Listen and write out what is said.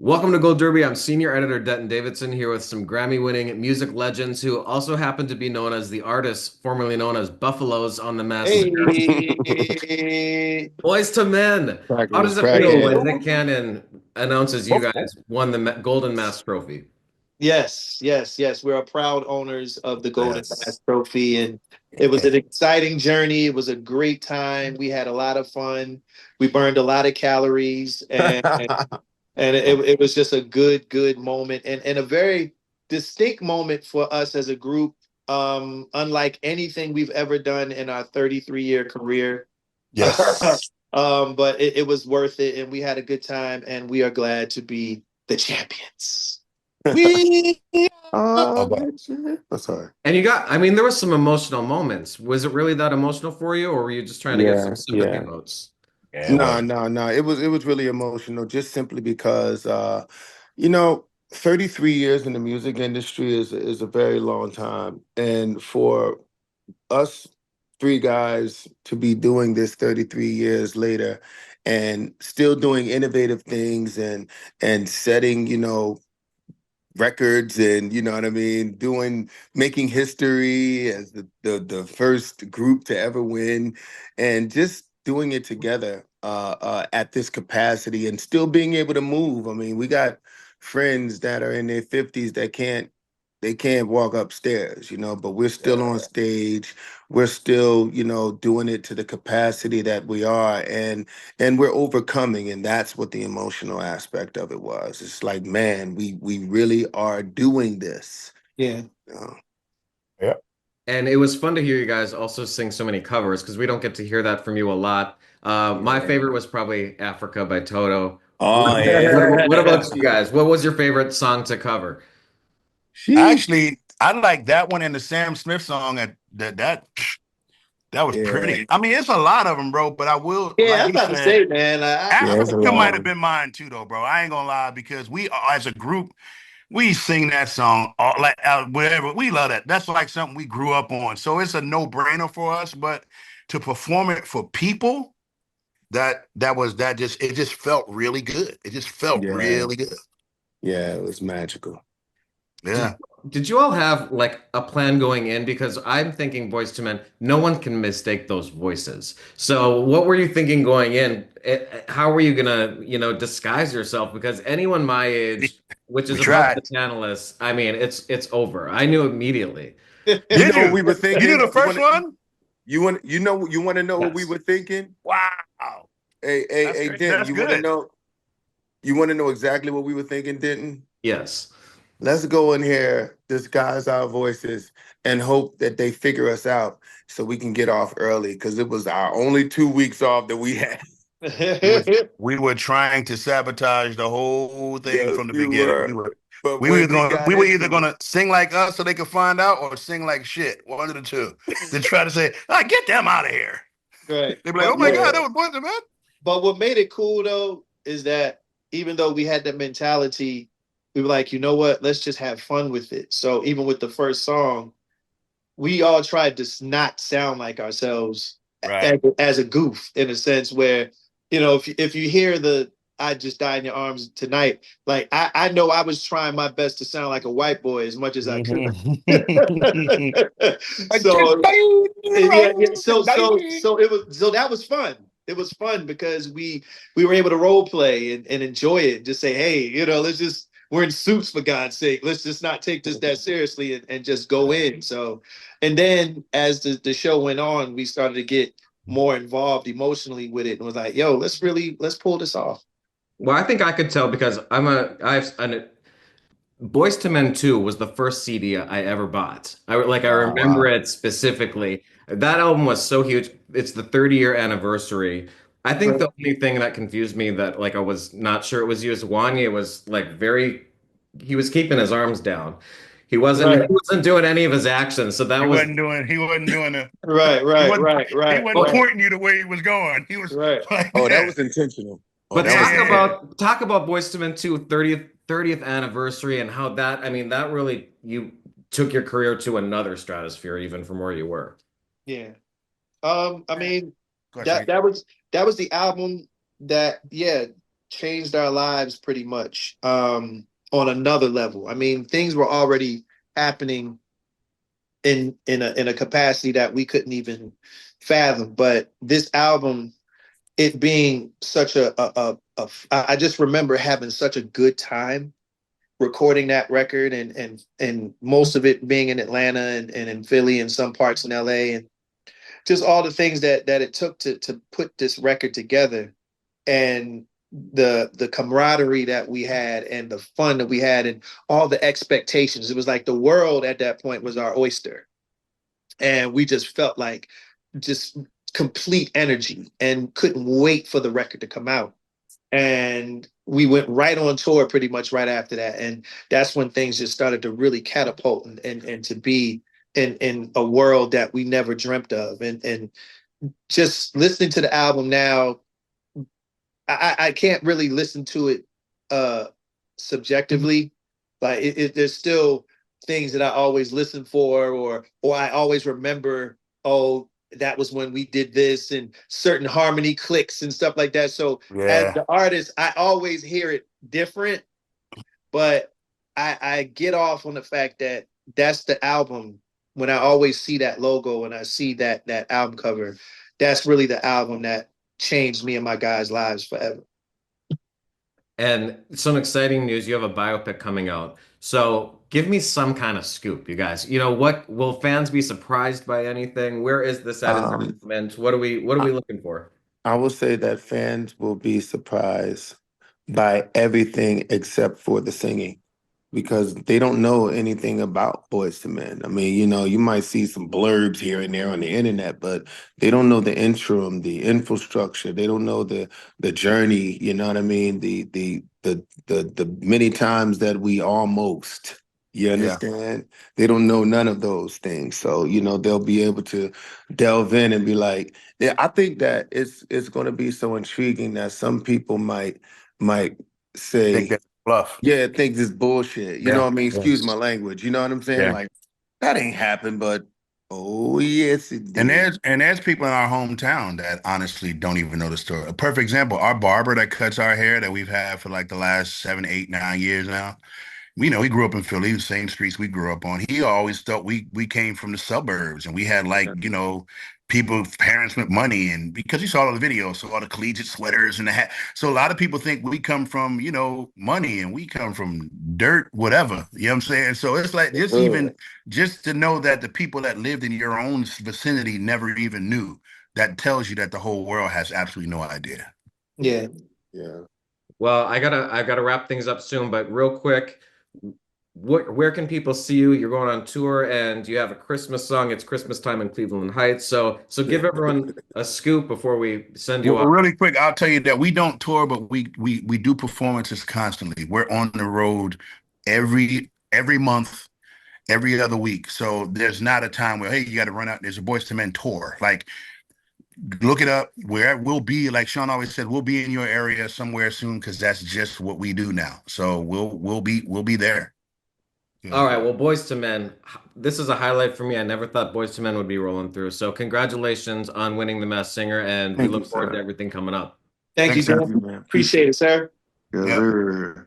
Welcome to Gold Derby. I'm senior editor Denton Davidson here with some Grammy-winning music legends who also happen to be known as the artists formerly known as Buffaloes on The Masked Singer. Hey, Boys to Men. Cracking How was does it feel cracking. when Nick Cannon announces you guys won the Golden Mask Trophy? yes. We're proud owners of the Golden Yes. Mask Trophy, and it was an exciting journey. It was a great time. We had a lot of fun. We burned a lot of calories, and it was just a good moment, and a very distinct moment for us as a group. Unlike anything we've ever done in our 33-year career. Yes. But it was worth it, and we had a good time, and we are glad to be the champions. We Uh, I'm sorry. And I mean, there was some emotional moments. Was it really that emotional for you, or were you just trying to get some Yeah, sympathy yeah. votes? Yeah, it No, was. no, no. It was really emotional just simply because you know, 33 years in the music industry is a very long time. And for us three guys to be doing this 33 years later and still doing innovative things and setting, records and you know what I mean, making history as the first group to ever win and just doing it together at this capacity and still being able to move. I mean, we got friends that are in their 50s that they can't walk upstairs, but we're still on stage. We're still, doing it to the capacity that we are, and we're overcoming, and that's what the emotional aspect of it was. It's like, man, we really are doing this. yeah. You know? Yeah. And it was fun to hear you guys also sing so many covers because we don't get to hear that from you a lot. My Yeah. favorite was probably Africa by Toto. Oh yeah. What about you guys? What was your favorite song to cover? Sheesh. Actually, I like that one and the Sam Smith song. That was Yeah, pretty. I mean, it's a lot of them, bro. But I will, Yeah, I like was you about to said, say, man. yeah, it's a Africa lot might of have them. been mine too, though, bro. I ain't gonna lie because we, as a group, we sing that song all, like whatever. We love that. That's like something we grew up on. So it's a no brainer for us. But to perform it for people, that just it just felt really good. It just felt Yeah, really good. yeah, it was magical. Did Yeah. did you all have like a plan going in? Because I'm thinking Boys to Men, no one can mistake those voices. So what were you thinking going in? How were you gonna, disguise yourself? Because anyone my age, which is We above tried. the channelist, I mean, it's over. I knew immediately. You Did know what you? we were You do thinking? the first one? You want to know what we Yes. were thinking? Wow. That's Hey, great. Denton, That's you want to good. know? You want to know exactly what we were thinking, Denton? Yes. Let's go in here, disguise our voices, and hope that they figure us out so we can get off early because it was our only 2 weeks off that we had. We were trying to sabotage the whole thing Yes, from the we beginning. were. But We were when we going got we were either into it, gonna sing like us so they could find out or sing like shit. One of the two. To try to say, get them out of here. Right. They'd be like, oh But my what God, yeah, that was Boyz II Men. but what made it cool though is that even though we had that mentality, we were like, you know what? Let's just have fun with it. So even with the first song, we all tried to not sound like ourselves Right. as a goof in a sense where, if you hear the I just died in your arms tonight, like I know I was trying my best to sound like a white boy as much as I could. Mhm. I just So died in your yeah, arms so so tonight. so it was so that was fun. It was fun because we were able to role play and enjoy it. Just say, hey, let's just we're in suits for God's sake. Let's just not take this that seriously and just go in. So, and then as the show went on, we started to get more involved emotionally with it and was like, yo, let's pull this off. Well, I think I could tell because Boys to Men 2 was the first CD I ever bought. I Oh remember wow. it specifically. That album was so huge. It's the 30-year anniversary. I think the only thing that confused me that like I was not sure it was you is Wanye was like he was keeping his arms down. He Right, wasn't doing any of his actions. So that He was wasn't doing. He wasn't doing the. right, He right, wasn't. right, He right, wasn't right, oh, pointing you the way he was going. He was right. like oh, that that. was intentional. Oh, but that Yeah, was yeah, yeah. intentional. talk about Boyz II Men 2 30th anniversary and how that I mean that really you took your career to another stratosphere even from where you were. Yeah. I mean, Go ahead, that Shane. that was that was the album that, yeah, changed our lives pretty much on another level. I mean, things were already happening in a capacity that we couldn't even fathom. But this album, it being such I just remember having such a good time recording that record, and most of it being in Atlanta and in Philly and some parts in LA, and just all the things that it took to put this record together, and the camaraderie that we had and the fun that we had and all the expectations. It was like the world at that point was our oyster, and we just felt like just complete energy and couldn't wait for the record to come out. And we went right on tour pretty much right after that, and that's when things just started to really catapult and to be in a world that we never dreamt of. And just listening to the album now, I can't really listen to it subjectively. Like there's still things that I always listen for, or I always remember, oh, that was when we did this, and certain harmony clicks and stuff like that. So as Yeah. the artist, I always hear it different, but I get off on the fact that that's the album. When I always see that logo and I see that album cover, that's really the album that changed me and my guys' lives forever. And some exciting news, you have a biopic coming out. So give me some kind of scoop, you guys. You know, what will fans be surprised by anything? Where is this at in Um, development? What are we looking for? I will say that fans will be surprised by everything except for the singing because they don't know anything about Boyz II Men. I mean, you might see some blurbs here and there on the internet, but they don't know the interim, the infrastructure. They don't know the journey. You know what I mean? The many times that we almost. You Yeah. understand? They don't know none of those things. So, they'll be able to delve in and be like, yeah, I think that it's going to be so intriguing that some people might Think say, that's bluff. yeah, think this bullshit. You know Yeah. what I mean? Yeah. Excuse my language. You know what I'm saying? Yeah. Like that ain't happened, but oh yes, it And did. there's people in our hometown that honestly don't even know the story. A perfect example, our barber that cuts our hair that we've had for like the last 7, 8, 9 years now. We know he grew up in Philly, the same streets we grew up on. He always thought we came from the suburbs and we had like, people, parents with money, and because he saw all the videos, so all the collegiate sweaters and the hat. So a lot of people think we come from, money and we come from dirt, whatever. You know what I'm saying? So it's like just to know that the people that lived in your own vicinity never even knew, that tells you that the whole world has absolutely no idea. Yeah. Yeah. Well, I gotta wrap things up soon, but real quick, where can people see you? You're going on tour and you have a Christmas song. It's Christmas time in Cleveland Heights. So give everyone a scoop before we send you Well, off. really quick, I'll tell you that we don't tour, but we do performances constantly. We're on the road every month, every other week. So there's not a time where, hey, you got to run out. There's a Boyz II Men tour. Like, look it up. Where we'll be, like Sean always said, we'll be in your area somewhere soon because that's just what we do now. So we'll be there. Yeah. All right, well, Boys to Men, this is a highlight for me. I never thought Boys to Men would be rolling through. So congratulations on winning the Masked Singer, and we Thank you, look forward to sir. everything coming up. Thank you, Thanks, sir. Thank Jeff. you, man. Appreciate it, sir. Yes, Yep. sir.